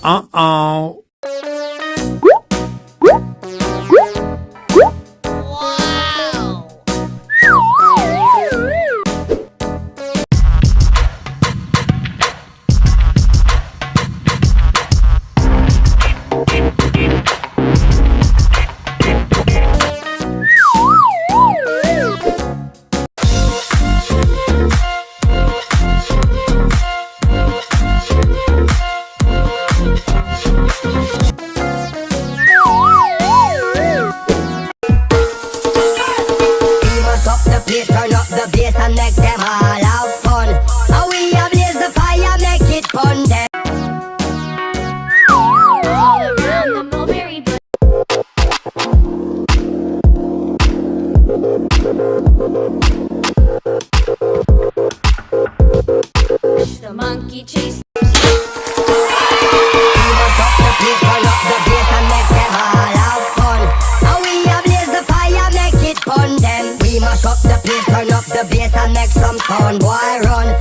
Uh-oh. The monkey chase. Turn up the bass and make some sound, boy run.